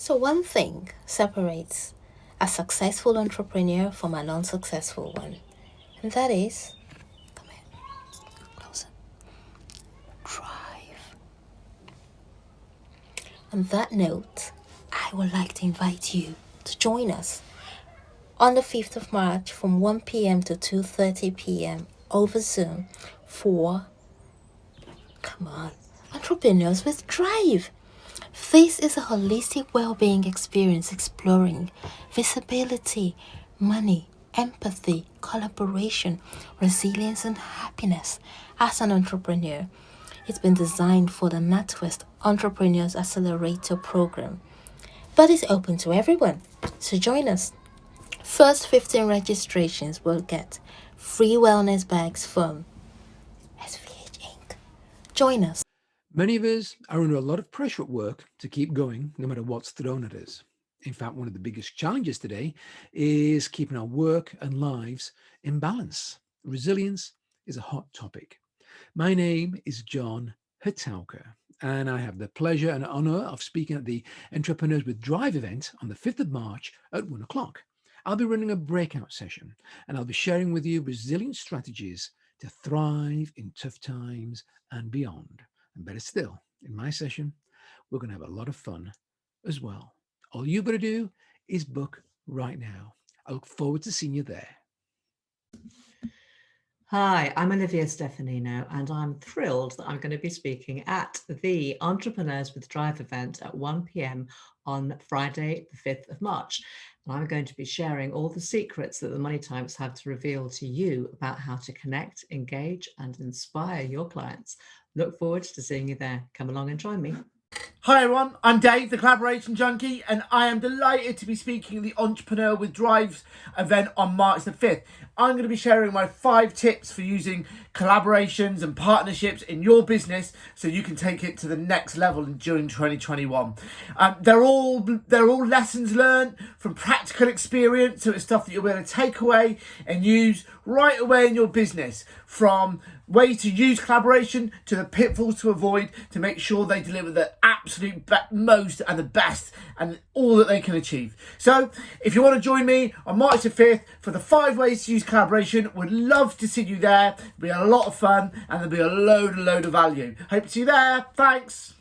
So, one thing separates a successful entrepreneur from an unsuccessful one, and that is, come here, closer, drive. On that note, I would like to invite you to join us on the 5th of March from 1 p.m. to 2:30 p.m. over Zoom for, come on, Entrepreneurs with Drive. This is a holistic well-being experience exploring visibility, money, empathy, collaboration, resilience, and happiness as an entrepreneur. It's been designed for the Natwest Entrepreneurs Accelerator program, but it's open to everyone. So join us. First 15 registrations will get free wellness bags from SVH Inc. Join us. Many of us are under a lot of pressure at work to keep going no matter what's thrown at us. In fact, one of the biggest challenges today is keeping our work and lives in balance. Resilience is a hot topic. My name is John Hatauka, and I have the pleasure and honor of speaking at the Entrepreneurs with Drive event on the 5th of March at 1 o'clock. I'll be running a breakout session, and I'll be sharing with you resilient strategies to thrive in tough times and beyond. And better still, in my session, we're going to have a lot of fun as well. All you've got to do is book right now. I look forward to seeing you there. Hi, I'm Olivia Stefanino, and I'm thrilled that I'm going to be speaking at the Entrepreneurs with Drive event at 1 p.m. on Friday, the 5th of March. And I'm going to be sharing all the secrets that the money types have to reveal to you about how to connect, engage, and inspire your clients. Look forward to seeing you there. Come along and join me. Hi everyone, I'm Dave, the Collaboration Junkie, and I am delighted to be speaking at the Entrepreneur with Drives event on March the 5th. I'm going to be sharing my 5 tips for using collaborations and partnerships in your business so you can take it to the next level during 2021. They're all lessons learned from practical experience, so it's stuff that you'll be able to take away and use right away in your business, from ways to use collaboration to the pitfalls to avoid to make sure they deliver the absolute most and the best and all that they can achieve. So if you want to join me on March the 5th for the 5 ways to use collaboration, would love to see you there. It'll be a lot of fun and there'll be a load of value. Hope to see you there. Thanks.